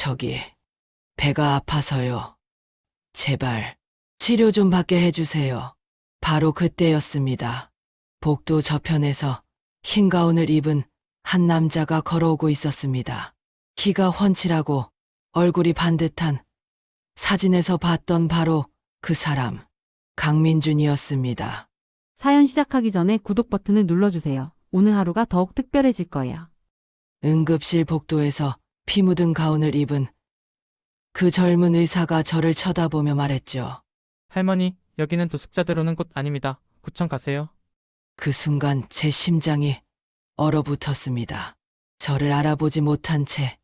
저기, 배가 아파서요. 제발, 치료 좀 받게 해주세요. 바로 그때였습니다. 복도 저편에서 흰 가운을 입은 한 남자가 걸어오고 있었습니다. 키가 훤칠하고 얼굴이 반듯한, 사진에서 봤던 바로 그 사람, 강민준이었습니다. 사연 시작하기 전에 구독 버튼을 눌러주세요. 오늘 하루가 더욱 특별해질 거예요. 응급실 복도에서 피 묻은 가운을 입은 그 젊은 의사가 저를 쳐다보며 말했죠. 할머니, 여기는 도숙자들 오는 곳 아닙니다. 구청 가세요. 그 순간 제 심장이 얼어붙었습니다. 저를 알아보지 못한 채,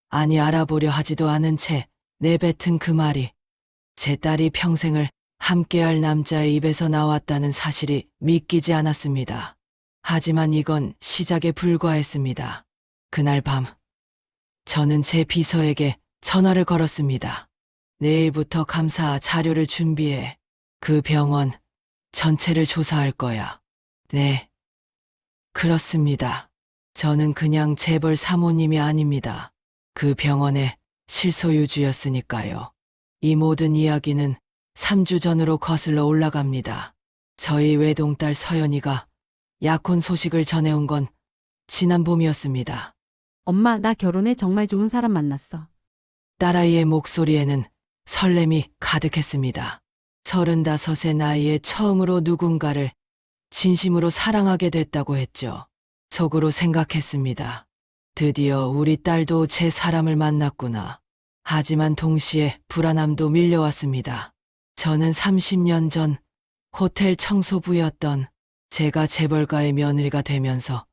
아니 알아보려 하지도 않은 채 내뱉은 그 말이 제 딸이 평생을 함께할 남자의 입에서 나왔다는 사실이 믿기지 않았습니다. 하지만 이건 시작에 불과했습니다. 그날 밤, 저는 제 비서에게 전화를 걸었습니다. 내일부터 감사 자료를 준비해 그 병원 전체를 조사할 거야. 네, 그렇습니다. 저는 그냥 재벌 사모님이 아닙니다. 그 병원의 실소유주였으니까요. 이 모든 이야기는 3주 전으로 거슬러 올라갑니다. 저희 외동딸 서연이가 약혼 소식을 전해온 건 지난 봄이었습니다. 엄마, 나 결혼해 정말 좋은 사람 만났어. 딸아이의 목소리에는 설렘이 가득했습니다. 35의 나이에 처음으로 누군가를 진심으로 사랑하게 됐다고 했죠. 속으로 생각했습니다. 드디어 우리 딸도 제 사람을 만났구나. 하지만 동시에 불안함도 밀려왔습니다. 저는 30년 전 호텔 청소부였던 제가 재벌가의 며느리가 되면서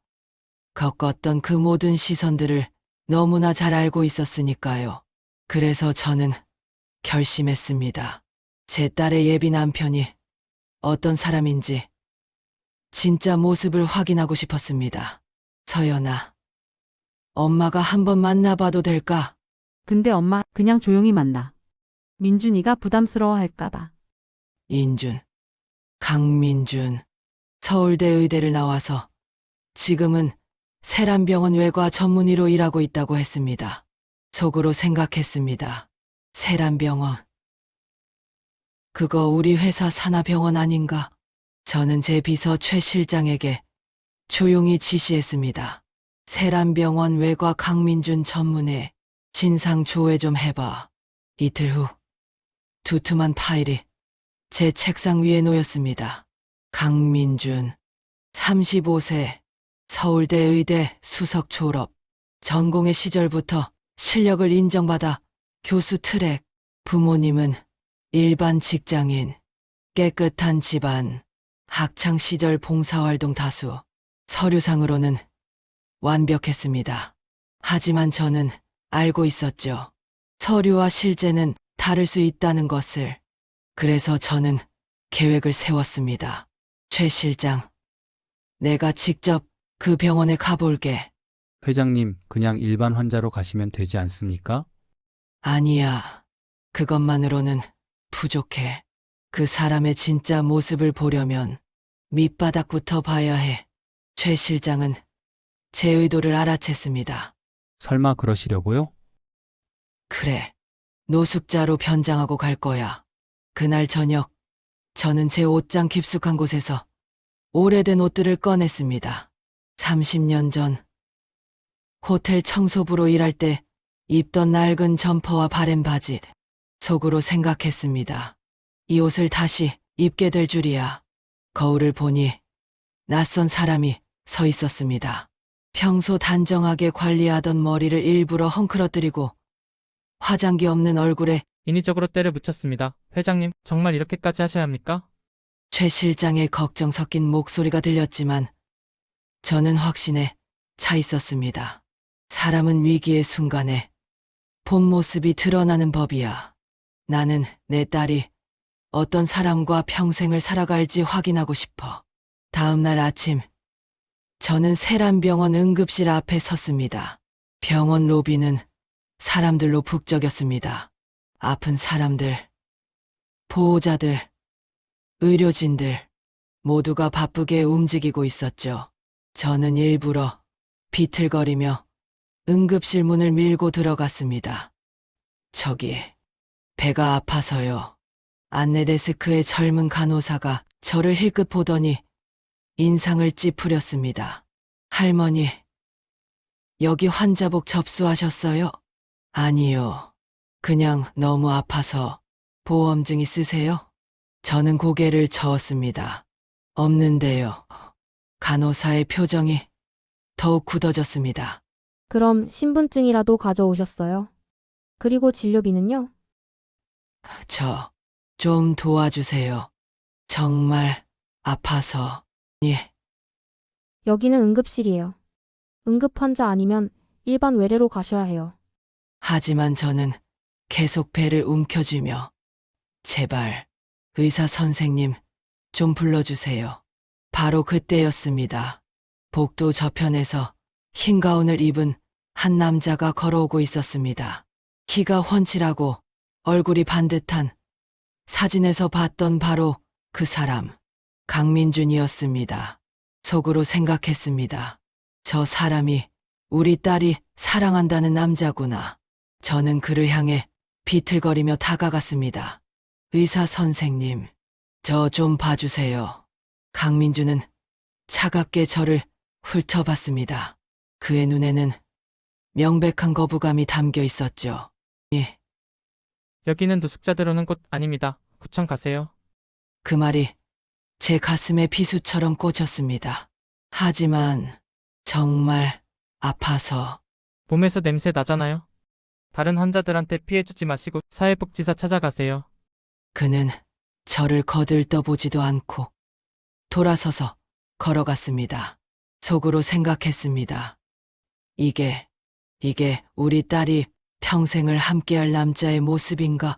겪었던 그 모든 시선들을 너무나 잘 알고 있었으니까요. 그래서 저는 결심했습니다. 제 딸의 예비 남편이 어떤 사람인지 진짜 모습을 확인하고 싶었습니다. 서연아, 엄마가 한번 만나봐도 될까? 근데 엄마, 그냥 조용히 만나. 민준이가 부담스러워할까봐. 인준, 강민준, 서울대 의대를 나와서 지금은 세란병원 외과 전문의로 일하고 있다고 했습니다. 속으로 생각했습니다. 세란병원. 그거 우리 회사 산하병원 아닌가? 저는 제 비서 최 실장에게 조용히 지시했습니다. 세란병원 외과 강민준 전문의 진상 조회 좀 해봐. 이틀 후 두툼한 파일이 제 책상 위에 놓였습니다. 강민준, 35세, 서울대 의대 수석 졸업, 전공의 시절부터 실력을 인정받아 교수 트랙, 부모님은 일반 직장인, 깨끗한 집안, 학창시절 봉사활동 다수, 서류상으로는 완벽했습니다. 하지만 저는 알고 있었죠. 서류와 실제는 다를 수 있다는 것을. 그래서 저는 계획을 세웠습니다. 최 실장, 내가 직접 그 병원에 가볼게. 회장님, 그냥 일반 환자로 가시면 되지 않습니까? 아니야. 그것만으로는 부족해. 그 사람의 진짜 모습을 보려면 밑바닥부터 봐야 해. 최 실장은 제 의도를 알아챘습니다. 설마 그러시려고요? 그래. 노숙자로 변장하고 갈 거야. 그날 저녁, 저는 제 옷장 깊숙한 곳에서 오래된 옷들을 꺼냈습니다. 30년 전 호텔 청소부로 일할 때 입던 낡은 점퍼와 바랜 바지. 속으로 생각했습니다. 이 옷을 다시 입게 될 줄이야. 거울을 보니 낯선 사람이 서 있었습니다. 평소 단정하게 관리하던 머리를 일부러 헝클어뜨리고 화장기 없는 얼굴에 인위적으로 때를 묻혔습니다. 회장님, 정말 이렇게까지 하셔야 합니까? 최 실장의 걱정 섞인 목소리가 들렸지만 저는 확신에 차 있었습니다. 사람은 위기의 순간에 본 모습이 드러나는 법이야. 나는 내 딸이 어떤 사람과 평생을 살아갈지 확인하고 싶어. 다음 날 아침, 저는 세란병원 응급실 앞에 섰습니다. 병원 로비는 사람들로 북적였습니다. 아픈 사람들, 보호자들, 의료진들 모두가 바쁘게 움직이고 있었죠. 저는 일부러 비틀거리며 응급실 문을 밀고 들어갔습니다. 저기, 배가 아파서요. 안내데스크의 젊은 간호사가 저를 힐끗 보더니 인상을 찌푸렸습니다. 할머니, 여기 환자복 접수하셨어요? 아니요. 그냥 너무 아파서. 보험증 있으세요? 저는 고개를 저었습니다. 없는데요. 간호사의 표정이 더욱 굳어졌습니다. 그럼 신분증이라도 가져오셨어요? 그리고 진료비는요? 저 좀 도와주세요. 정말 아파서. 예, 여기는 응급실이에요. 응급 환자 아니면 일반 외래로 가셔야 해요. 하지만 저는 계속 배를 움켜쥐며 제발 의사 선생님 좀 불러주세요. 바로 그때였습니다. 복도 저편에서 흰 가운을 입은 한 남자가 걸어오고 있었습니다. 키가 훤칠하고 얼굴이 반듯한, 사진에서 봤던 바로 그 사람, 강민준이었습니다. 속으로 생각했습니다. 저 사람이 우리 딸이 사랑한다는 남자구나. 저는 그를 향해 비틀거리며 다가갔습니다. 의사 선생님, 저 좀 봐주세요. 강민준은 차갑게 저를 훑어봤습니다. 그의 눈에는 명백한 거부감이 담겨 있었죠. 예, 여기는 노숙자들 오는 곳 아닙니다. 구청 가세요. 그 말이 제 가슴에 비수처럼 꽂혔습니다. 하지만 정말 아파서. 몸에서 냄새 나잖아요. 다른 환자들한테 피해주지 마시고 사회복지사 찾아가세요. 그는 저를 거들떠보지도 않고 돌아서서 걸어갔습니다. 속으로 생각했습니다. 이게 우리 딸이 평생을 함께할 남자의 모습인가?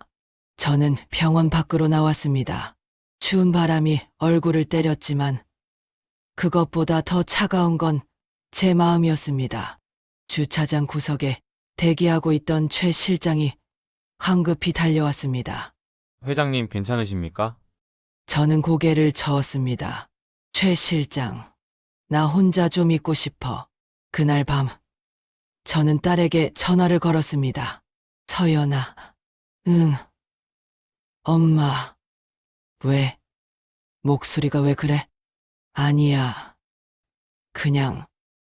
저는 병원 밖으로 나왔습니다. 추운 바람이 얼굴을 때렸지만 그것보다 더 차가운 건 제 마음이었습니다. 주차장 구석에 대기하고 있던 최 실장이 황급히 달려왔습니다. 회장님 괜찮으십니까? 저는 고개를 저었습니다. 최 실장, 나 혼자 좀 있고 싶어. 그날 밤, 저는 딸에게 전화를 걸었습니다. 서연아, 응. 엄마, 왜? 목소리가 왜 그래? 아니야. 그냥,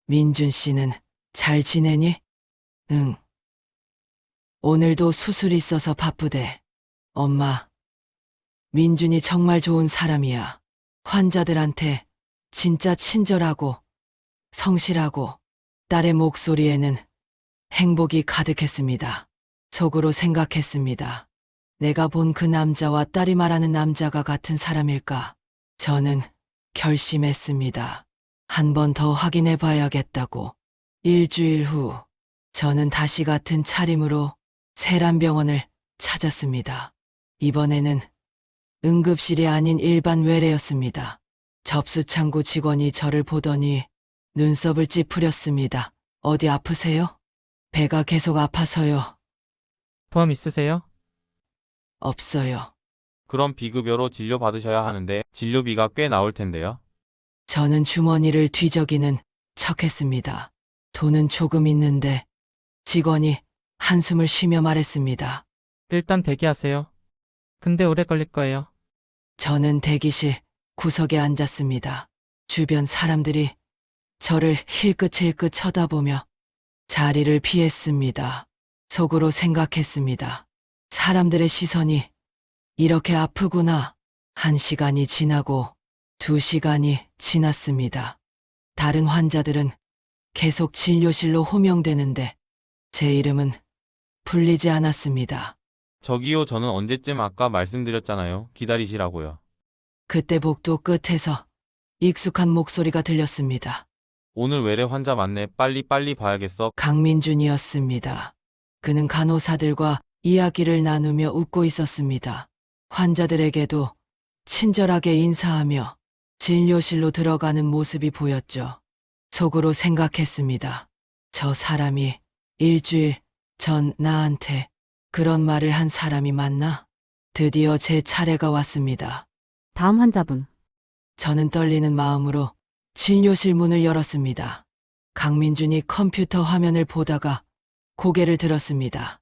민준 씨는 잘 지내니? 응. 오늘도 수술 있어서 바쁘대. 엄마, 민준이 정말 좋은 사람이야. 환자들한테 진짜 친절하고 성실하고. 딸의 목소리에는 행복이 가득했습니다. 속으로 생각했습니다. 내가 본 그 남자와 딸이 말하는 남자가 같은 사람일까? 저는 결심했습니다. 한 번 더 확인해 봐야겠다고. 일주일 후, 저는 다시 같은 차림으로 세란병원을 찾았습니다. 이번에는 응급실이 아닌 일반 외래였습니다. 접수창구 직원이 저를 보더니 눈썹을 찌푸렸습니다. 어디 아프세요? 배가 계속 아파서요. 보험 있으세요? 없어요. 그럼 비급여로 진료 받으셔야 하는데 진료비가 꽤 나올 텐데요. 저는 주머니를 뒤적이는 척했습니다. 돈은 조금 있는데. 직원이 한숨을 쉬며 말했습니다. 일단 대기하세요. 근데 오래 걸릴 거예요. 저는 대기실 구석에 앉았습니다. 주변 사람들이 저를 힐끗힐끗 쳐다보며 자리를 피했습니다. 속으로 생각했습니다. 사람들의 시선이 이렇게 아프구나. 1시간이 지나고 2시간이 지났습니다. 다른 환자들은 계속 진료실로 호명되는데 제 이름은 불리지 않았습니다. 저기요, 저는 언제쯤 아까 말씀드렸잖아요. 기다리시라고요. 그때 복도 끝에서 익숙한 목소리가 들렸습니다. 오늘 외래 환자 많네. 빨리 봐야겠어. 강민준이었습니다. 그는 간호사들과 이야기를 나누며 웃고 있었습니다. 환자들에게도 친절하게 인사하며 진료실로 들어가는 모습이 보였죠. 속으로 생각했습니다. 저 사람이 일주일 전 나한테 그런 말을 한 사람이 맞나? 드디어 제 차례가 왔습니다. 다음 환자분. 저는 떨리는 마음으로 진료실 문을 열었습니다. 강민준이 컴퓨터 화면을 보다가 고개를 들었습니다.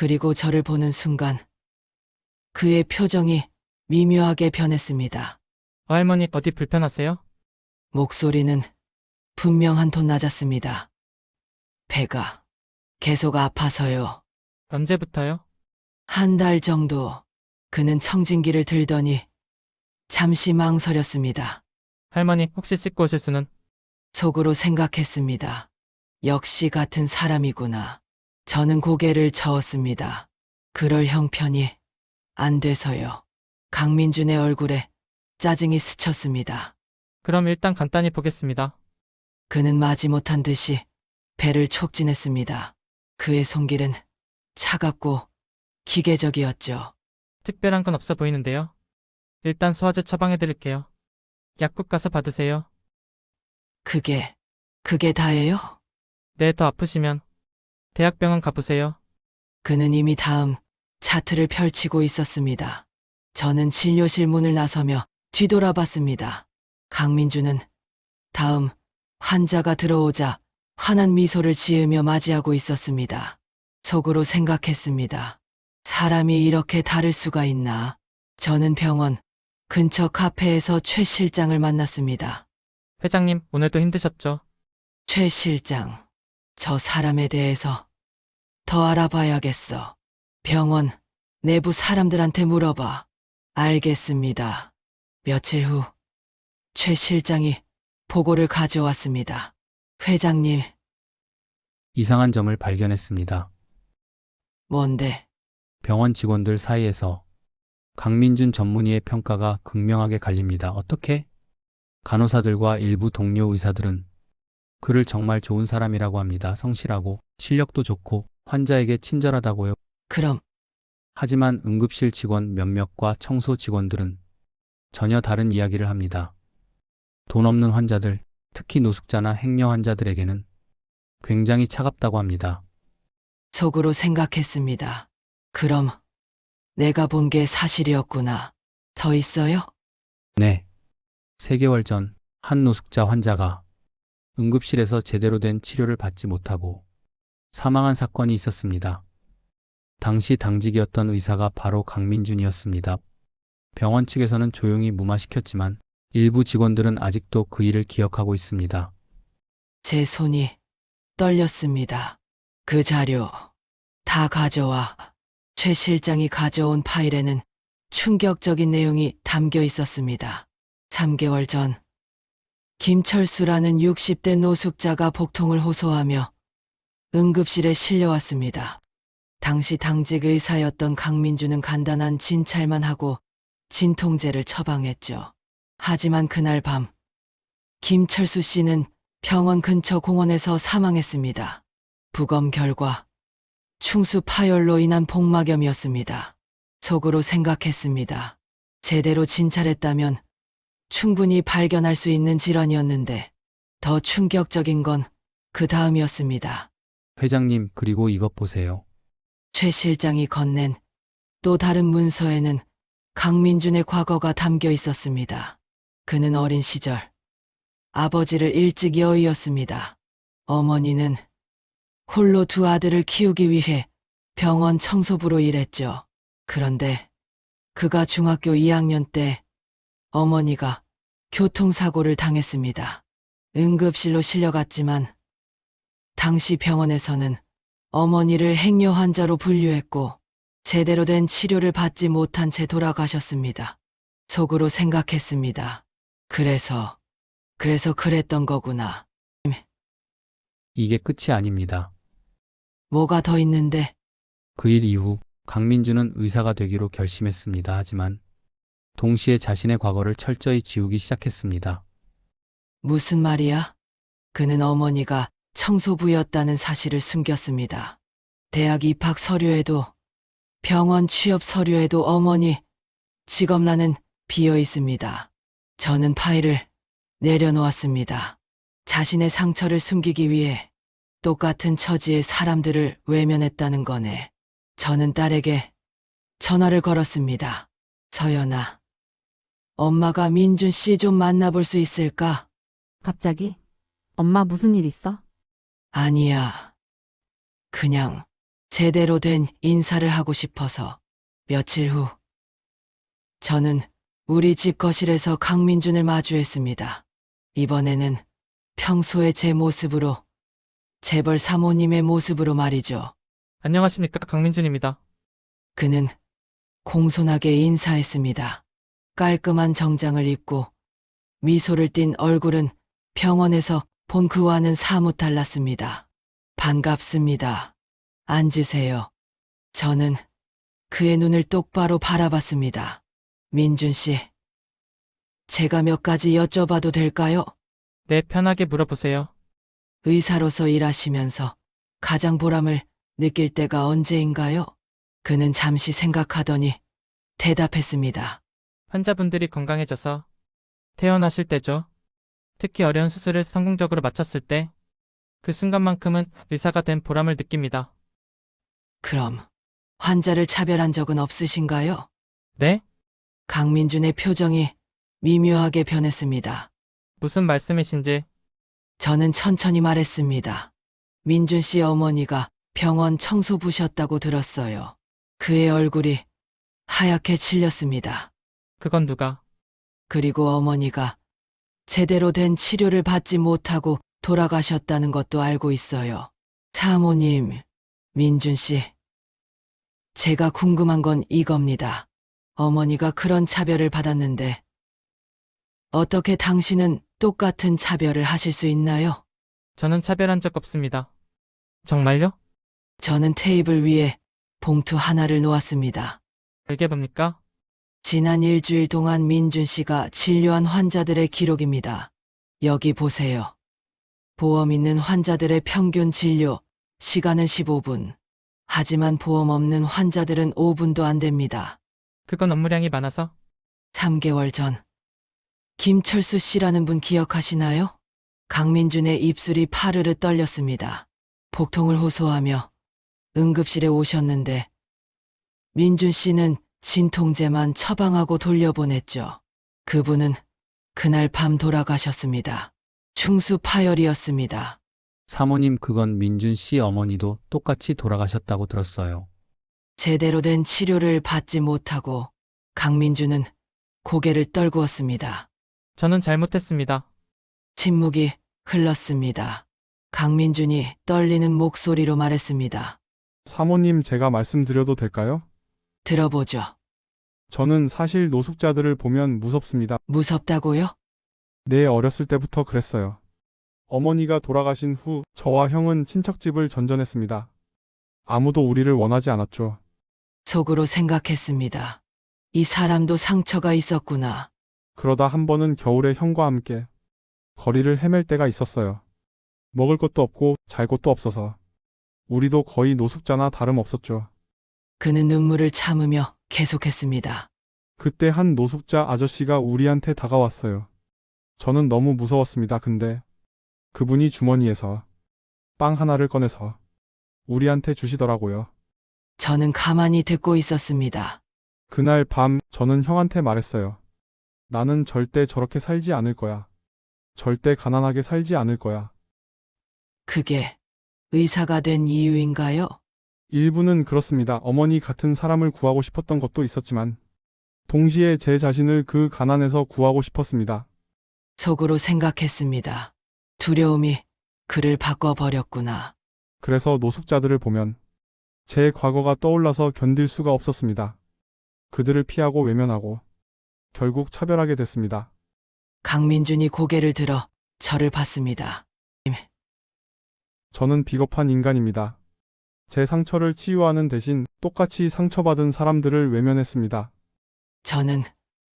그리고 저를 보는 순간 그의 표정이 미묘하게 변했습니다. 할머니 어디 불편하세요? 목소리는 분명 한 톤 낮았습니다. 배가 계속 아파서요. 언제부터요? 한 달 정도. 그는 청진기를 들더니 잠시 망설였습니다. 할머니 혹시 씻고 오실 수는? 속으로 생각했습니다. 역시 같은 사람이구나. 저는 고개를 저었습니다. 그럴 형편이 안 돼서요. 강민준의 얼굴에 짜증이 스쳤습니다. 그럼 일단 간단히 보겠습니다. 그는 마지못한 듯이 배를 촉진했습니다. 그의 손길은 차갑고 기계적이었죠. 특별한 건 없어 보이는데요. 일단 소화제 처방해 드릴게요. 약국 가서 받으세요. 그게 다예요? 네, 더 아프시면 대학병원 가보세요. 그는 이미 다음 차트를 펼치고 있었습니다. 저는 진료실 문을 나서며 뒤돌아봤습니다. 강민주는 다음 환자가 들어오자 환한 미소를 지으며 맞이하고 있었습니다. 속으로 생각했습니다. 사람이 이렇게 다를 수가 있나. 저는 병원 근처 카페에서 최 실장을 만났습니다. 회장님, 오늘도 힘드셨죠? 최 실장, 저 사람에 대해서 더 알아봐야겠어. 병원 내부 사람들한테 물어봐. 알겠습니다. 며칠 후 최 실장이 보고를 가져왔습니다. 회장님, 이상한 점을 발견했습니다. 뭔데? 병원 직원들 사이에서 강민준 전문의의 평가가 극명하게 갈립니다. 어떻게? 간호사들과 일부 동료 의사들은 그를 정말 좋은 사람이라고 합니다. 성실하고 실력도 좋고 환자에게 친절하다고요. 그럼 하지만 응급실 직원 몇몇과 청소 직원들은 전혀 다른 이야기를 합니다. 돈 없는 환자들, 특히 노숙자나 행여 환자들에게는 굉장히 차갑다고 합니다. 속으로 생각했습니다. 그럼 내가 본 게 사실이었구나. 더 있어요? 네. 3개월 전 한 노숙자 환자가 응급실에서 제대로 된 치료를 받지 못하고 사망한 사건이 있었습니다. 당시 당직이었던 의사가 바로 강민준이었습니다. 병원 측에서는 조용히 무마시켰지만 일부 직원들은 아직도 그 일을 기억하고 있습니다. 제 손이 떨렸습니다. 그 자료 다 가져와. 최 실장이 가져온 파일에는 충격적인 내용이 담겨 있었습니다. 3개월 전 김철수라는 60대 노숙자가 복통을 호소하며 응급실에 실려왔습니다. 당시 당직 의사였던 강민주는 간단한 진찰만 하고 진통제를 처방했죠. 하지만 그날 밤 김철수 씨는 병원 근처 공원에서 사망했습니다. 부검 결과 충수 파열로 인한 복막염이었습니다. 속으로 생각했습니다. 제대로 진찰했다면 충분히 발견할 수 있는 질환이었는데 더 충격적인 건 그 다음이었습니다. 회장님, 그리고 이것 보세요. 최 실장이 건넨 또 다른 문서에는 강민준의 과거가 담겨 있었습니다. 그는 어린 시절 아버지를 일찍 여의었습니다. 어머니는 홀로 2 아들을 키우기 위해 병원 청소부로 일했죠. 그런데 그가 중학교 2학년 때 어머니가 교통사고를 당했습니다. 응급실로 실려갔지만 당시 병원에서는 어머니를 행여 환자로 분류했고 제대로 된 치료를 받지 못한 채 돌아가셨습니다. 속으로 생각했습니다. 그래서 그랬던 거구나. 이게 끝이 아닙니다. 뭐가 더 있는데? 그 일 이후 강민주는 의사가 되기로 결심했습니다. 하지만 동시에 자신의 과거를 철저히 지우기 시작했습니다. 무슨 말이야? 그는 어머니가 청소부였다는 사실을 숨겼습니다. 대학 입학 서류에도 병원 취업 서류에도 어머니 직업란은 비어 있습니다. 저는 파일을 내려놓았습니다. 자신의 상처를 숨기기 위해 똑같은 처지의 사람들을 외면했다는 거네. 저는 딸에게 전화를 걸었습니다. 서연아, 엄마가 민준 씨 좀 만나볼 수 있을까? 갑자기? 엄마 무슨 일 있어? 아니야. 그냥 제대로 된 인사를 하고 싶어서. 며칠 후, 저는 우리 집 거실에서 강민준을 마주했습니다. 이번에는 평소의 제 모습으로, 재벌 사모님의 모습으로 말이죠. 안녕하십니까, 강민준입니다. 그는 공손하게 인사했습니다. 깔끔한 정장을 입고 미소를 띤 얼굴은 병원에서 본 그와는 사뭇 달랐습니다. 반갑습니다. 앉으세요. 저는 그의 눈을 똑바로 바라봤습니다. 민준 씨, 제가 몇 가지 여쭤봐도 될까요? 네, 편하게 물어보세요. 의사로서 일하시면서 가장 보람을 느낄 때가 언제인가요? 그는 잠시 생각하더니 대답했습니다. 환자분들이 건강해져서 퇴원하실 때죠. 특히 어려운 수술을 성공적으로 마쳤을 때 그 순간만큼은 의사가 된 보람을 느낍니다. 그럼 환자를 차별한 적은 없으신가요? 네? 강민준의 표정이 미묘하게 변했습니다. 무슨 말씀이신지. 저는 천천히 말했습니다. 민준 씨 어머니가 병원 청소부셨다고 들었어요. 그의 얼굴이 하얗게 질렸습니다. 그건 누가? 그리고 어머니가 제대로 된 치료를 받지 못하고 돌아가셨다는 것도 알고 있어요. 사모님, 민준 씨. 제가 궁금한 건 이겁니다. 어머니가 그런 차별을 받았는데 어떻게 당신은 똑같은 차별을 하실 수 있나요? 저는 차별한 적 없습니다. 정말요? 저는 테이블 위에 봉투 하나를 놓았습니다. 이게 뭡니까? 지난 일주일 동안 민준 씨가 진료한 환자들의 기록입니다. 여기 보세요. 보험 있는 환자들의 평균 진료 시간은 15분. 하지만 보험 없는 환자들은 5분도 안 됩니다. 그건 업무량이 많아서. 3개월 전 김철수 씨라는 분 기억하시나요? 강민준의 입술이 파르르 떨렸습니다. 복통을 호소하며 응급실에 오셨는데 민준 씨는 진통제만 처방하고 돌려보냈죠. 그분은 그날 밤 돌아가셨습니다. 충수 파열이었습니다. 사모님, 그건 민준 씨 어머니도 똑같이 돌아가셨다고 들었어요. 제대로 된 치료를 받지 못하고 강민준은 고개를 떨구었습니다. 저는 잘못했습니다. 침묵이 흘렀습니다. 강민준이 떨리는 목소리로 말했습니다. 사모님, 제가 말씀드려도 될까요? 들어보죠. 저는 사실 노숙자들을 보면 무섭습니다. 무섭다고요? 네, 어렸을 때부터 그랬어요. 어머니가 돌아가신 후 저와 형은 친척집을 전전했습니다. 아무도 우리를 원하지 않았죠. 속으로 생각했습니다. 이 사람도 상처가 있었구나. 그러다 한 번은 겨울에 형과 함께 거리를 헤맬 때가 있었어요. 먹을 것도 없고 잘 곳도 없어서. 우리도 거의 노숙자나 다름없었죠. 그는 눈물을 참으며 계속했습니다. 그때 한 노숙자 아저씨가 우리한테 다가왔어요. 저는 너무 무서웠습니다. 근데 그분이 주머니에서 빵 하나를 꺼내서 우리한테 주시더라고요. 저는 가만히 듣고 있었습니다. 그날 밤 저는 형한테 말했어요. 나는 절대 저렇게 살지 않을 거야. 절대 가난하게 살지 않을 거야. 그게 의사가 된 이유인가요? 일부는 그렇습니다. 어머니 같은 사람을 구하고 싶었던 것도 있었지만 동시에 제 자신을 그 가난에서 구하고 싶었습니다. 속으로 생각했습니다. 두려움이 그를 바꿔버렸구나. 그래서 노숙자들을 보면 제 과거가 떠올라서 견딜 수가 없었습니다. 그들을 피하고 외면하고 결국 차별하게 됐습니다. 강민준이 고개를 들어 저를 봤습니다. 저는 비겁한 인간입니다. 제 상처를 치유하는 대신 똑같이 상처받은 사람들을 외면했습니다. 저는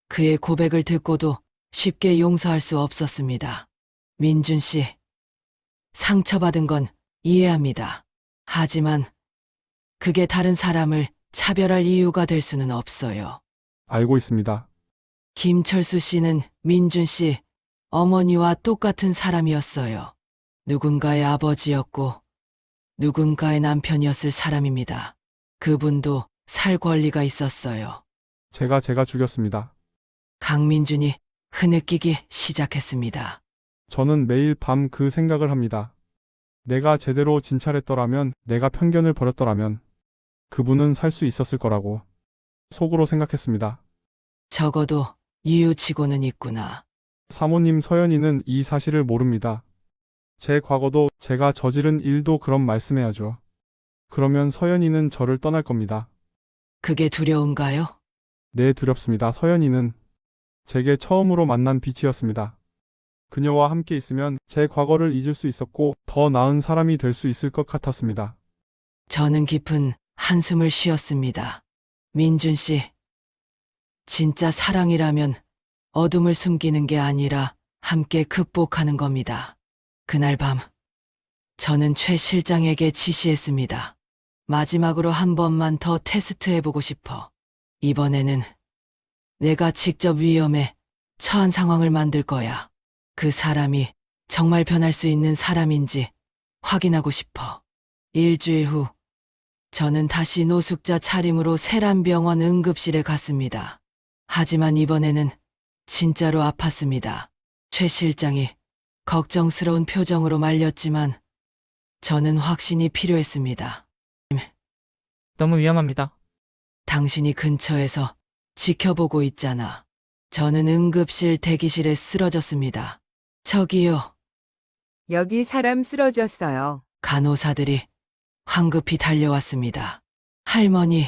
그의 고백을 듣고도 쉽게 용서할 수 없었습니다. 민준 씨, 상처받은 건 이해합니다. 하지만 그게 다른 사람을 차별할 이유가 될 수는 없어요. 알고 있습니다. 김철수 씨는 민준 씨 어머니와 똑같은 사람이었어요. 누군가의 아버지였고 누군가의 남편이었을 사람입니다. 그분도 살 권리가 있었어요. 제가 죽였습니다. 강민준이 흐느끼기 시작했습니다. 저는 매일 밤 그 생각을 합니다. 내가 제대로 진찰했더라면, 내가 편견을 버렸더라면, 그분은 살 수 있었을 거라고 속으로 생각했습니다. 적어도 이유치고는 있구나. 사모님, 서연이는 이 사실을 모릅니다. 제 과거도 제가 저지른 일도 그런 말씀해야죠. 그러면 서연이는 저를 떠날 겁니다. 그게 두려운가요? 네, 두렵습니다. 서연이는 제게 처음으로 만난 빛이었습니다. 그녀와 함께 있으면 제 과거를 잊을 수 있었고 더 나은 사람이 될 수 있을 것 같았습니다. 저는 깊은 한숨을 쉬었습니다. 민준 씨, 진짜 사랑이라면 어둠을 숨기는 게 아니라 함께 극복하는 겁니다. 그날 밤, 저는 최 실장에게 지시했습니다. 마지막으로 한 번만 더 테스트해보고 싶어. 이번에는 내가 직접 위험에 처한 상황을 만들 거야. 그 사람이 정말 변할 수 있는 사람인지 확인하고 싶어. 일주일 후, 저는 다시 노숙자 차림으로 세란병원 응급실에 갔습니다. 하지만 이번에는 진짜로 아팠습니다. 최 실장이 걱정스러운 표정으로 말렸지만 저는 확신이 필요했습니다. 너무 위험합니다. 당신이 근처에서 지켜보고 있잖아. 저는 응급실 대기실에 쓰러졌습니다. 저기요. 여기 사람 쓰러졌어요. 간호사들이 황급히 달려왔습니다. 할머니,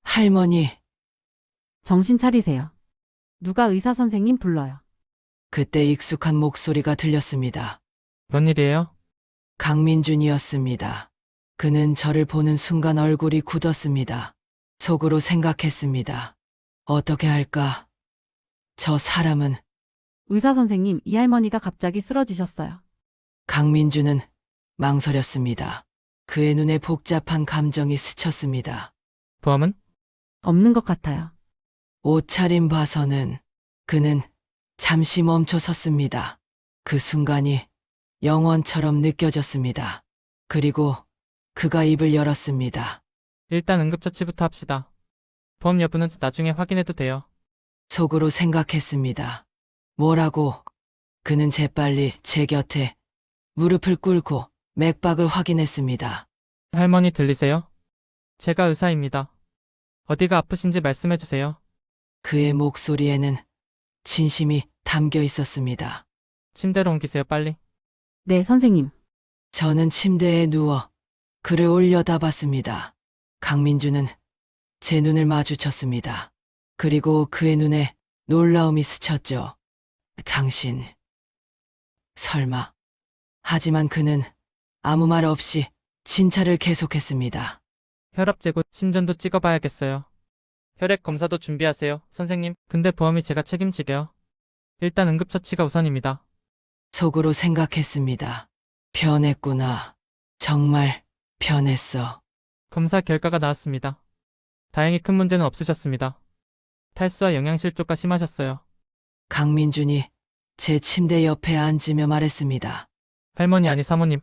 할머니. 정신 차리세요. 누가 의사 선생님 불러요. 그때 익숙한 목소리가 들렸습니다. 뭔 일이에요? 강민준이었습니다. 그는 저를 보는 순간 얼굴이 굳었습니다. 속으로 생각했습니다. 어떻게 할까? 저 사람은. 의사 선생님, 이 할머니가 갑자기 쓰러지셨어요. 강민준은 망설였습니다. 그의 눈에 복잡한 감정이 스쳤습니다. 보험은? 없는 것 같아요. 옷차림 봐서는 그는 잠시 멈춰 섰습니다. 그 순간이 영원처럼 느껴졌습니다. 그리고 그가 입을 열었습니다. 일단 응급처치부터 합시다. 보험 여부는 나중에 확인해도 돼요. 속으로 생각했습니다. 뭐라고? 그는 재빨리 제 곁에 무릎을 꿇고 맥박을 확인했습니다. 할머니 들리세요? 제가 의사입니다. 어디가 아프신지 말씀해주세요. 그의 목소리에는 진심이 담겨 있었습니다. 침대로 옮기세요, 빨리. 네, 선생님. 저는 침대에 누워 그를 올려다봤습니다. 강민주는 제 눈을 마주쳤습니다. 그리고 그의 눈에 놀라움이 스쳤죠. 당신, 설마. 하지만 그는 아무 말 없이 진찰을 계속했습니다. 혈압 재고 심전도 찍어봐야겠어요. 혈액 검사도 준비하세요, 선생님. 근데 보험이 제가 책임지게요. 일단 응급처치가 우선입니다. 속으로 생각했습니다. 변했구나. 정말 변했어. 검사 결과가 나왔습니다. 다행히 큰 문제는 없으셨습니다. 탈수와 영양실조가 심하셨어요. 강민준이 제 침대 옆에 앉으며 말했습니다. 할머니 아니 사모님.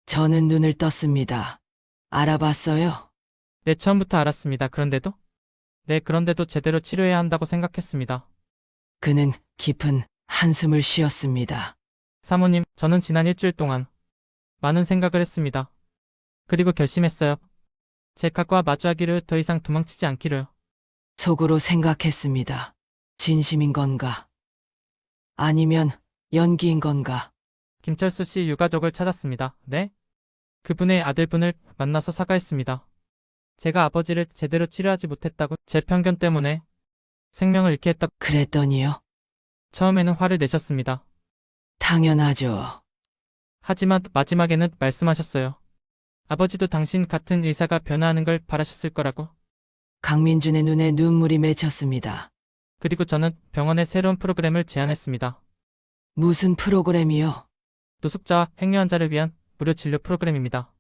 저는 눈을 떴습니다. 알아봤어요? 네, 처음부터 알았습니다. 그런데도? 네, 그런데도 제대로 치료해야 한다고 생각했습니다. 그는 깊은 한숨을 쉬었습니다. 사모님, 저는 지난 일주일 동안 많은 생각을 했습니다. 그리고 결심했어요. 제 각과 마주하기를 더 이상 도망치지 않기로요. 속으로 생각했습니다. 진심인 건가? 아니면 연기인 건가? 김철수 씨 유가족을 찾았습니다. 네? 그분의 아들분을 만나서 사과했습니다. 제가 아버지를 제대로 치료하지 못했다고 제 편견 때문에 생명을 잃게 했다고. 그랬더니요. 처음에는 화를 내셨습니다. 당연하죠. 하지만 마지막에는 말씀하셨어요. 아버지도 당신 같은 의사가 변화하는 걸 바라셨을 거라고. 강민준의 눈에 눈물이 맺혔습니다. 그리고 저는 병원에 새로운 프로그램을 제안했습니다. 무슨 프로그램이요? 노숙자와 행여 환자를 위한 무료 진료 프로그램입니다.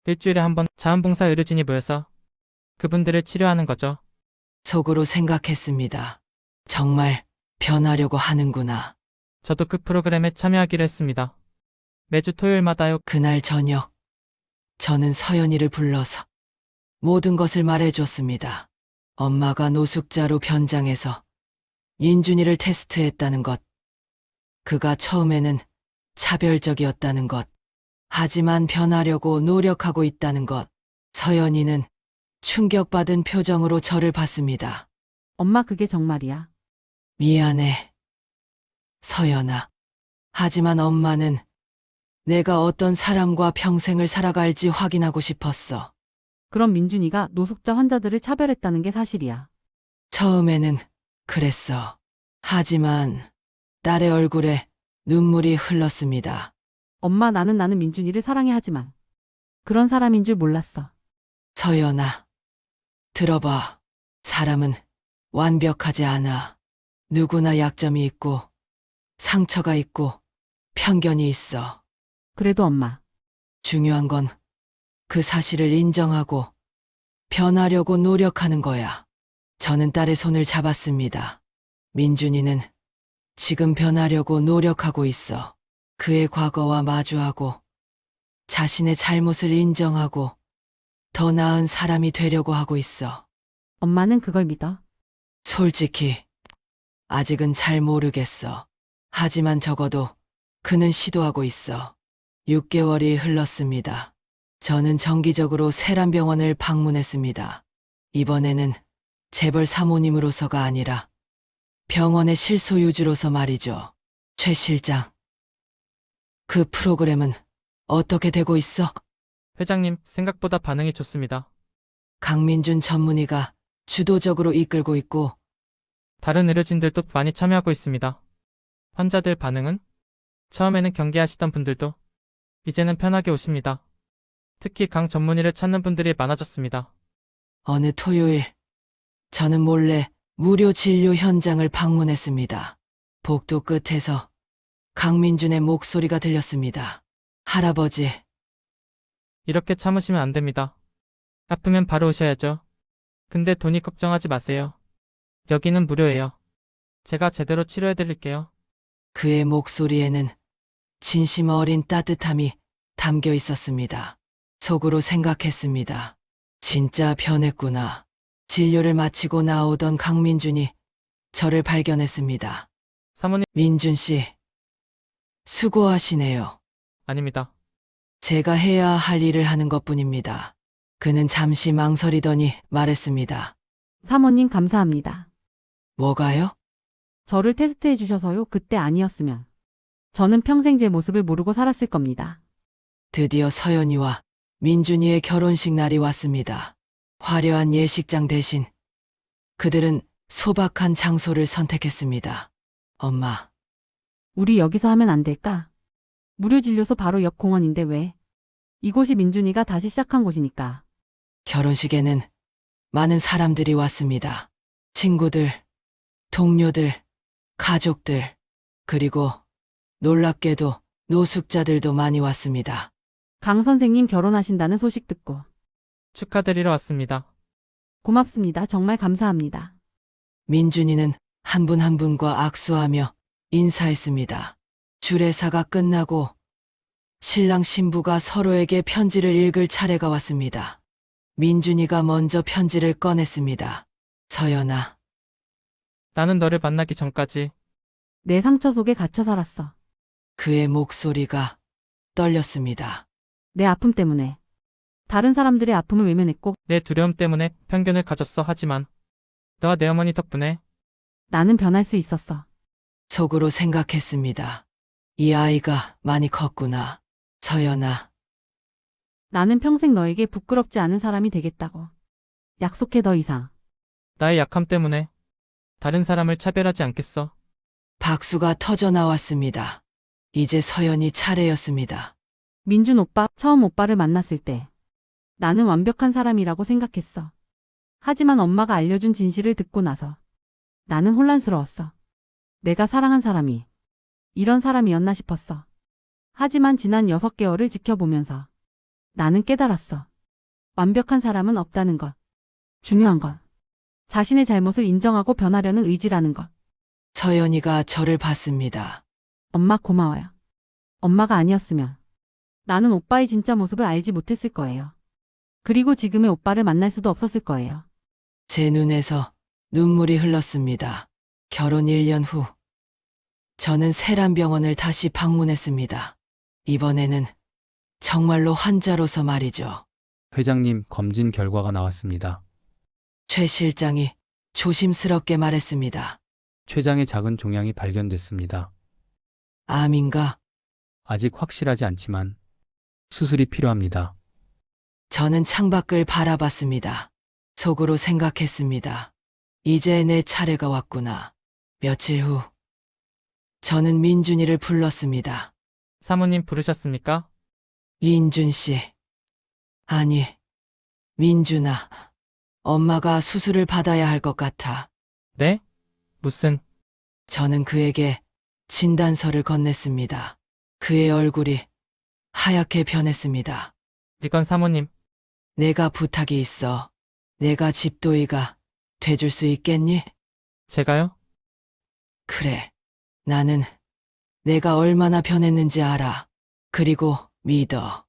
일주일에 한 번 자원봉사 의료진이 모여서 그분들을 치료하는 거죠. 속으로 생각했습니다. 정말 변하려고 하는구나. 저도 그 프로그램에 참여하기로 했습니다. 매주 토요일마다요. 그날 저녁, 저는 서연이를 불러서 모든 것을 말해줬습니다. 엄마가 노숙자로 변장해서 인준이를 테스트했다는 것. 그가 처음에는 차별적이었다는 것. 하지만 변하려고 노력하고 있다는 것. 서연이는 충격받은 표정으로 저를 봤습니다. 엄마 그게 정말이야. 미안해. 서연아. 하지만 엄마는 내가 어떤 사람과 평생을 살아갈지 확인하고 싶었어. 그럼 민준이가 노숙자 환자들을 차별했다는 게 사실이야. 처음에는 그랬어. 하지만 딸의 얼굴에 눈물이 흘렀습니다. 엄마 나는 민준이를 사랑해 하지만 그런 사람인 줄 몰랐어. 서연아, 들어봐. 사람은 완벽하지 않아. 누구나 약점이 있고, 상처가 있고, 편견이 있어. 그래도 엄마. 중요한 건 그 사실을 인정하고 변하려고 노력하는 거야. 저는 딸의 손을 잡았습니다. 민준이는 지금 변하려고 노력하고 있어. 그의 과거와 마주하고 자신의 잘못을 인정하고 더 나은 사람이 되려고 하고 있어. 엄마는 그걸 믿어. 솔직히 아직은 잘 모르겠어. 하지만 적어도 그는 시도하고 있어. 6개월이 흘렀습니다. 저는 정기적으로 세란병원을 방문했습니다. 이번에는 재벌 사모님으로서가 아니라 병원의 실소유주로서 말이죠. 최 실장. 그 프로그램은 어떻게 되고 있어? 회장님, 생각보다 반응이 좋습니다. 강민준 전문의가 주도적으로 이끌고 있고 다른 의료진들도 많이 참여하고 있습니다. 환자들 반응은? 처음에는 경계하시던 분들도 이제는 편하게 오십니다. 특히 강 전문의를 찾는 분들이 많아졌습니다. 어느 토요일 저는 몰래 무료 진료 현장을 방문했습니다. 복도 끝에서 강민준의 목소리가 들렸습니다. 할아버지, 이렇게 참으시면 안 됩니다. 아프면 바로 오셔야죠. 근데 돈이 걱정하지 마세요. 여기는 무료예요. 제가 제대로 치료해드릴게요. 그의 목소리에는 진심 어린 따뜻함이 담겨 있었습니다. 속으로 생각했습니다. 진짜 변했구나. 진료를 마치고 나오던 강민준이 저를 발견했습니다. 사모님, 민준 씨, 수고하시네요. 아닙니다. 제가 해야 할 일을 하는 것뿐입니다. 그는 잠시 망설이더니 말했습니다. 사모님 감사합니다. 뭐가요? 저를 테스트해 주셔서요. 그때 아니었으면 저는 평생 제 모습을 모르고 살았을 겁니다. 드디어 서연이와 민준이의 결혼식 날이 왔습니다. 화려한 예식장 대신 그들은 소박한 장소를 선택했습니다. 엄마, 우리 여기서 하면 안 될까? 무료 진료소 바로 옆 공원인데 왜? 이곳이 민준이가 다시 시작한 곳이니까. 결혼식에는 많은 사람들이 왔습니다. 친구들, 동료들, 가족들, 그리고 놀랍게도 노숙자들도 많이 왔습니다. 강 선생님 결혼하신다는 소식 듣고 축하드리러 왔습니다. 고맙습니다. 정말 감사합니다. 민준이는 한 분 한 분과 악수하며 인사했습니다. 주례사가 끝나고 신랑 신부가 서로에게 편지를 읽을 차례가 왔습니다. 민준이가 먼저 편지를 꺼냈습니다. 서연아, 나는 너를 만나기 전까지 내 상처 속에 갇혀 살았어. 그의 목소리가 떨렸습니다. 내 아픔 때문에. 다른 사람들의 아픔을 외면했고 내 두려움 때문에 편견을 가졌어. 하지만 너와 내 어머니 덕분에 나는 변할 수 있었어. 속으로 생각했습니다. 이 아이가 많이 컸구나. 서연아, 나는 평생 너에게 부끄럽지 않은 사람이 되겠다고. 약속해 더 이상. 나의 약함 때문에 다른 사람을 차별하지 않겠어. 박수가 터져 나왔습니다. 이제 서연이 차례였습니다. 민준 오빠, 처음 오빠를 만났을 때 나는 완벽한 사람이라고 생각했어. 하지만 엄마가 알려준 진실을 듣고 나서 나는 혼란스러웠어. 내가 사랑한 사람이 이런 사람이었나 싶었어. 하지만 지난 6개월을 지켜보면서 나는 깨달았어. 완벽한 사람은 없다는 것. 중요한 건 자신의 잘못을 인정하고 변하려는 의지라는 것. 서연이가 저를 봤습니다. 엄마 고마워요. 엄마가 아니었으면 나는 오빠의 진짜 모습을 알지 못했을 거예요. 그리고 지금의 오빠를 만날 수도 없었을 거예요. 제 눈에서 눈물이 흘렀습니다. 결혼 1년 후, 저는 세란병원을 다시 방문했습니다. 이번에는 정말로 환자로서 말이죠. 회장님, 검진 결과가 나왔습니다. 최 실장이 조심스럽게 말했습니다. 췌장의 작은 종양이 발견됐습니다. 암인가? 아직 확실하지 않지만 수술이 필요합니다. 저는 창밖을 바라봤습니다. 속으로 생각했습니다. 이제 내 차례가 왔구나. 며칠 후, 저는 민준이를 불렀습니다. 사모님 부르셨습니까? 민준 씨. 아니, 민준아. 엄마가 수술을 받아야 할 것 같아. 네? 무슨, 저는 그에게 진단서를 건넸습니다. 그의 얼굴이 하얗게 변했습니다. 이건 사모님, 내가 부탁이 있어. 내가 집도이가 돼줄 수 있겠니? 제가요? 그래. 나는 내가 얼마나 변했는지 알아. 그리고 믿어.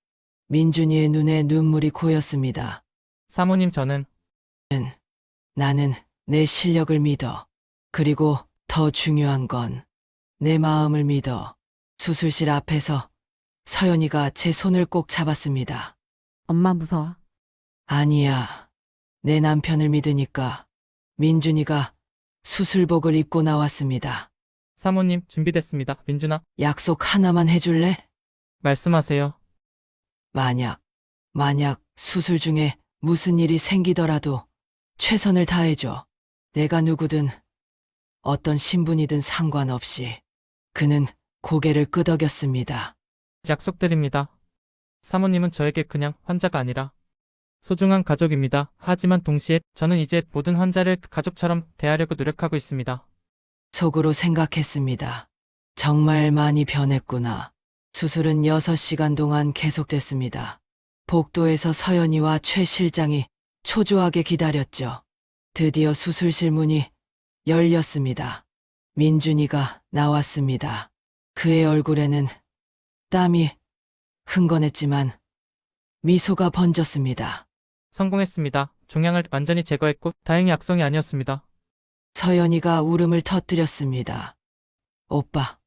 민준이의 눈에 눈물이 고였습니다. 사모님 저는 나는 내 실력을 믿어. 그리고 더 중요한 건 내 마음을 믿어. 수술실 앞에서 서연이가 제 손을 꼭 잡았습니다. 엄마 무서워. 아니야. 내 남편을 믿으니까. 민준이가 수술복을 입고 나왔습니다. 사모님 준비됐습니다. 민준아, 약속 하나만 해줄래? 말씀하세요. 만약 수술 중에 무슨 일이 생기더라도 최선을 다해줘. 내가 누구든 어떤 신분이든 상관없이. 그는 고개를 끄덕였습니다. 약속드립니다. 사모님은 저에게 그냥 환자가 아니라 소중한 가족입니다. 하지만 동시에 저는 이제 모든 환자를 가족처럼 대하려고 노력하고 있습니다. 속으로 생각했습니다. 정말 많이 변했구나. 수술은 6시간 동안 계속됐습니다. 복도에서 서연이와 최 실장이 초조하게 기다렸죠. 드디어 수술실 문이 열렸습니다. 민준이가 나왔습니다. 그의 얼굴에는 땀이 흥건했지만 미소가 번졌습니다. 성공했습니다. 종양을 완전히 제거했고 다행히 악성이 아니었습니다. 서연이가 울음을 터뜨렸습니다. 오빠.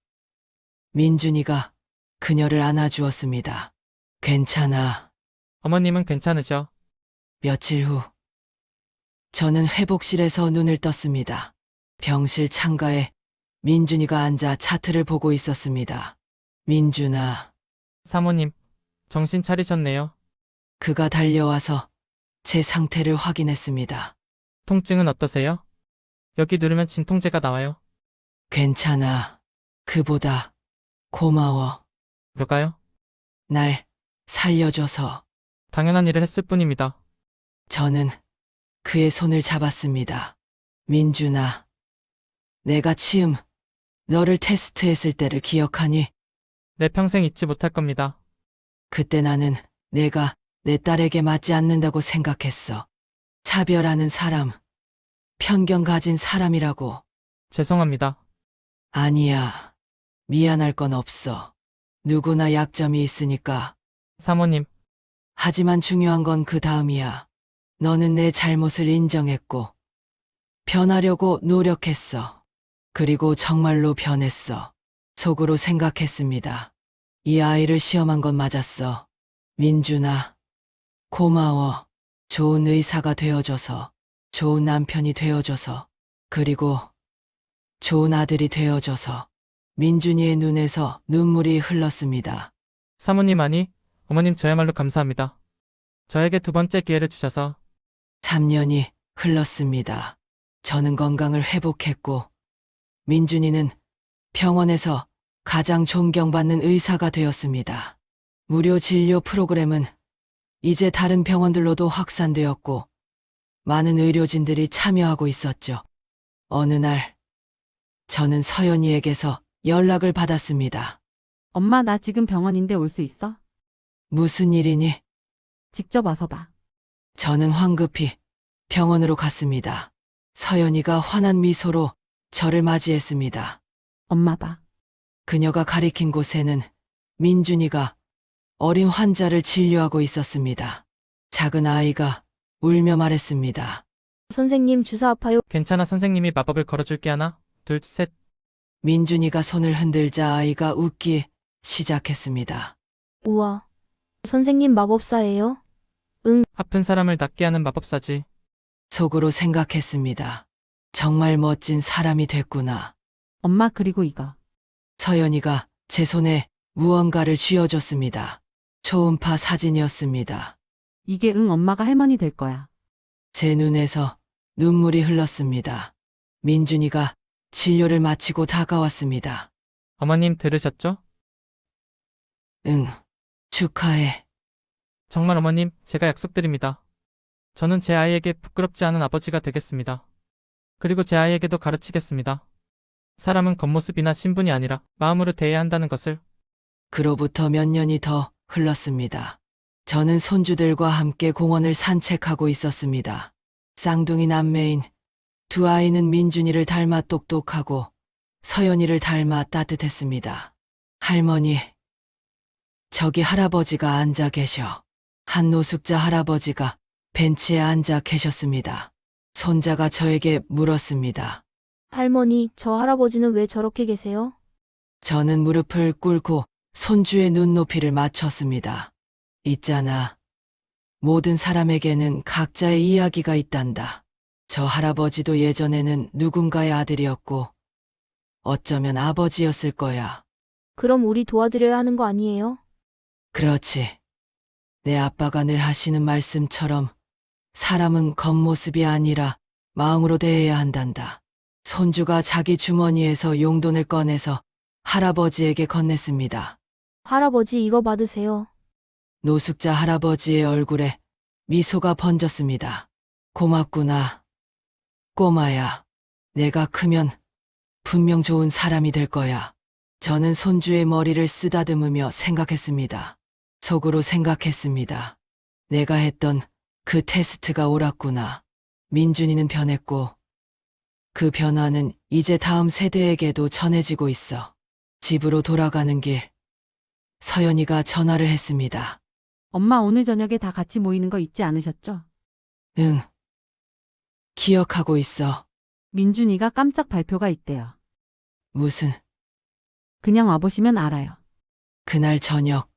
민준이가 그녀를 안아주었습니다. 괜찮아. 어머님은 괜찮으셔. 며칠 후, 저는 회복실에서 눈을 떴습니다. 병실 창가에 민준이가 앉아 차트를 보고 있었습니다. 민준아. 사모님, 정신 차리셨네요. 그가 달려와서 제 상태를 확인했습니다. 통증은 어떠세요? 여기 누르면 진통제가 나와요. 괜찮아. 그보다 고마워. 뭐가요? 날 살려줘서. 당연한 일을 했을 뿐입니다. 저는 그의 손을 잡았습니다. 민준아. 내가 치음 너를 테스트했을 때를 기억하니? 내 평생 잊지 못할 겁니다. 그때 나는 내가 내 딸에게 맞지 않는다고 생각했어. 차별하는 사람, 편견 가진 사람이라고. 죄송합니다. 아니야. 미안할 건 없어. 누구나 약점이 있으니까. 사모님, 하지만 중요한 건 그 다음이야. 너는 내 잘못을 인정했고, 변하려고 노력했어. 그리고 정말로 변했어. 속으로 생각했습니다. 이 아이를 시험한 건 맞았어. 민준아, 고마워. 좋은 의사가 되어줘서, 좋은 남편이 되어줘서, 그리고 좋은 아들이 되어줘서. 민준이의 눈에서 눈물이 흘렀습니다. 사모님 아니, 어머님 저야말로 감사합니다. 저에게 두 번째 기회를 주셔서 3년이 흘렀습니다. 저는 건강을 회복했고, 민준이는 병원에서 가장 존경받는 의사가 되었습니다. 무료 진료 프로그램은 이제 다른 병원들로도 확산되었고, 많은 의료진들이 참여하고 있었죠. 어느 날, 저는 서연이에게서 연락을 받았습니다. 엄마 나 지금 병원인데 올 수 있어? 무슨 일이니? 직접 와서 봐. 저는 황급히 병원으로 갔습니다. 서연이가 환한 미소로 저를 맞이했습니다. 엄마 봐. 그녀가 가리킨 곳에는 민준이가 어린 환자를 진료하고 있었습니다. 작은 아이가 울며 말했습니다. 선생님 주사 아파요. 괜찮아 선생님이 마법을 걸어줄게 하나, 둘, 셋. 민준이가 손을 흔들자 아이가 웃기 시작했습니다. 우와. 선생님 마법사예요? 아픈 사람을 낫게 하는 마법사지. 속으로 생각했습니다. 정말 멋진 사람이 됐구나. 엄마 그리고 이거. 서연이가 제 손에 무언가를 쥐어줬습니다. 초음파 사진이었습니다. 이게 엄마가 할머니 될 거야. 제 눈에서 눈물이 흘렀습니다. 민준이가 진료를 마치고 다가왔습니다. 어머님 들으셨죠? 응, 축하해. 정말 어머님, 제가 약속드립니다. 저는 제 아이에게 부끄럽지 않은 아버지가 되겠습니다. 그리고 제 아이에게도 가르치겠습니다. 사람은 겉모습이나 신분이 아니라 마음으로 대해야 한다는 것을. 그로부터 몇 년이 더 흘렀습니다. 저는 손주들과 함께 공원을 산책하고 있었습니다. 쌍둥이 남매인 두 아이는 민준이를 닮아 똑똑하고 서연이를 닮아 따뜻했습니다. 할머니, 저기 할아버지가 앉아 계셔. 한 노숙자 할아버지가 벤치에 앉아 계셨습니다. 손자가 저에게 물었습니다. 할머니, 저 할아버지는 왜 저렇게 계세요? 저는 무릎을 꿇고 손주의 눈높이를 맞췄습니다. 있잖아. 모든 사람에게는 각자의 이야기가 있단다. 저 할아버지도 예전에는 누군가의 아들이었고 어쩌면 아버지였을 거야. 그럼 우리 도와드려야 하는 거 아니에요? 그렇지. 내 아빠가 늘 하시는 말씀처럼 사람은 겉모습이 아니라 마음으로 대해야 한단다. 손주가 자기 주머니에서 용돈을 꺼내서 할아버지에게 건넸습니다. 할아버지 이거 받으세요. 노숙자 할아버지의 얼굴에 미소가 번졌습니다. 고맙구나. 꼬마야, 내가 크면 분명 좋은 사람이 될 거야. 저는 손주의 머리를 쓰다듬으며 생각했습니다. 속으로 생각했습니다. 내가 했던 그 테스트가 옳았구나. 민준이는 변했고 그 변화는 이제 다음 세대에게도 전해지고 있어. 집으로 돌아가는 길, 서연이가 전화를 했습니다. 엄마 오늘 저녁에 다 같이 모이는 거 잊지 않으셨죠? 응. 기억하고 있어. 민준이가 깜짝 발표가 있대요. 무슨, 그냥 와보시면 알아요. 그날 저녁,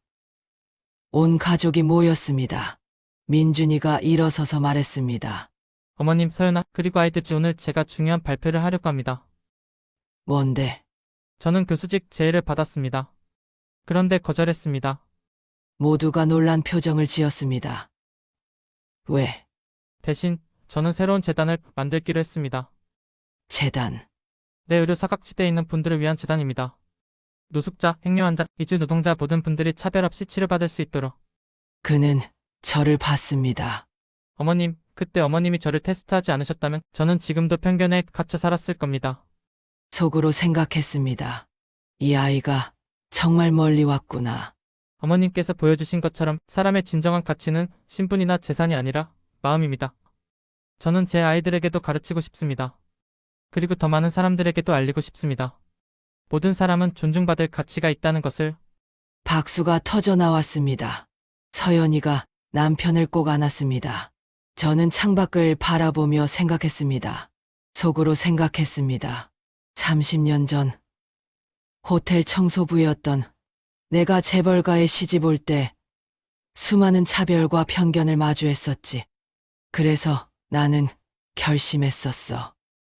온 가족이 모였습니다. 민준이가 일어서서 말했습니다. 어머님, 서연아, 그리고 아이들이 오늘 제가 중요한 발표를 하려고 합니다. 뭔데? 저는 교수직 제의를 받았습니다. 그런데 거절했습니다. 모두가 놀란 표정을 지었습니다. 왜? 대신 저는 새로운 재단을 만들기로 했습니다. 재단. 내 의료 사각지대에 있는 분들을 위한 재단입니다. 노숙자, 행려 환자, 이주 노동자 모든 분들이 차별 없이 치료받을 수 있도록. 그는 저를 봤습니다. 어머님, 그때 어머님이 저를 테스트하지 않으셨다면 저는 지금도 편견에 갇혀 살았을 겁니다. 속으로 생각했습니다. 이 아이가 정말 멀리 왔구나. 어머님께서 보여주신 것처럼 사람의 진정한 가치는 신분이나 재산이 아니라 마음입니다. 저는 제 아이들에게도 가르치고 싶습니다. 그리고 더 많은 사람들에게도 알리고 싶습니다. 모든 사람은 존중받을 가치가 있다는 것을. 박수가 터져 나왔습니다. 서연이가 남편을 꼭 안았습니다. 저는 창밖을 바라보며 생각했습니다. 속으로 생각했습니다. 30년 전 호텔 청소부였던 내가 재벌가에 시집 올 때 수많은 차별과 편견을 마주했었지. 그래서 나는 결심했었어.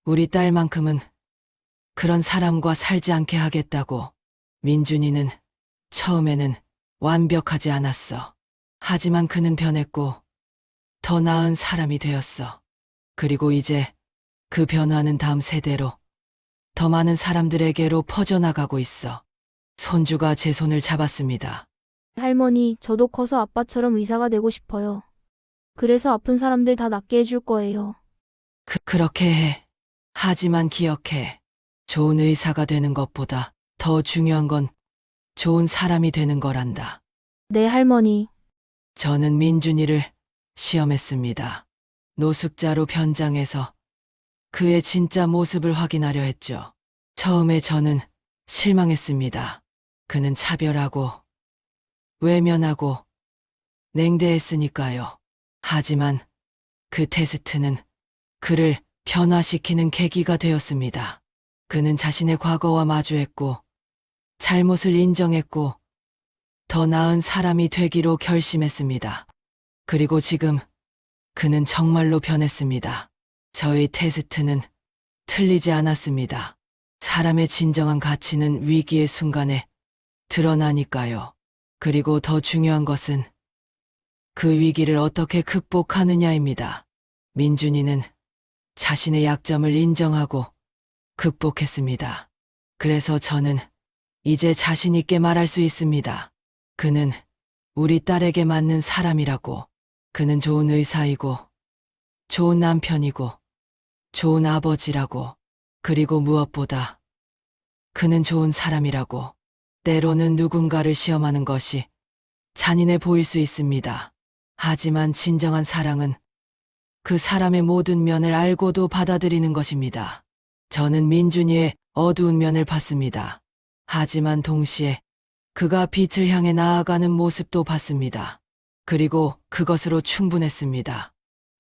우리 딸만큼은 그런 사람과 살지 않게 하겠다고. 민준이는 처음에는 완벽하지 않았어. 하지만 그는 변했고 더 나은 사람이 되었어. 그리고 이제 그 변화는 다음 세대로 더 많은 사람들에게로 퍼져나가고 있어. 손주가 제 손을 잡았습니다. 할머니, 저도 커서 아빠처럼 의사가 되고 싶어요. 그래서 아픈 사람들 다 낫게 해줄 거예요. 그렇게 해. 하지만 기억해. 좋은 의사가 되는 것보다 더 중요한 건 좋은 사람이 되는 거란다. 네, 할머니. 저는 민준이를 시험했습니다. 노숙자로 변장해서 그의 진짜 모습을 확인하려 했죠. 처음에 저는 실망했습니다. 그는 차별하고 외면하고 냉대했으니까요. 하지만 그 테스트는 그를 변화시키는 계기가 되었습니다. 그는 자신의 과거와 마주했고 잘못을 인정했고 더 나은 사람이 되기로 결심했습니다. 그리고 지금 그는 정말로 변했습니다. 저의 테스트는 틀리지 않았습니다. 사람의 진정한 가치는 위기의 순간에 드러나니까요. 그리고 더 중요한 것은 그 위기를 어떻게 극복하느냐입니다. 민준이는 자신의 약점을 인정하고 극복했습니다. 그래서 저는 이제 자신 있게 말할 수 있습니다. 그는 우리 딸에게 맞는 사람이라고. 그는 좋은 의사이고, 좋은 남편이고, 좋은 아버지라고. 그리고 무엇보다 그는 좋은 사람이라고. 때로는 누군가를 시험하는 것이 잔인해 보일 수 있습니다. 하지만 진정한 사랑은 그 사람의 모든 면을 알고도 받아들이는 것입니다. 저는 민준이의 어두운 면을 봤습니다. 하지만 동시에 그가 빛을 향해 나아가는 모습도 봤습니다. 그리고 그것으로 충분했습니다.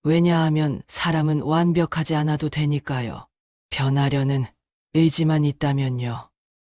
왜냐하면 사람은 완벽하지 않아도 되니까요. 변하려는 의지만 있다면요.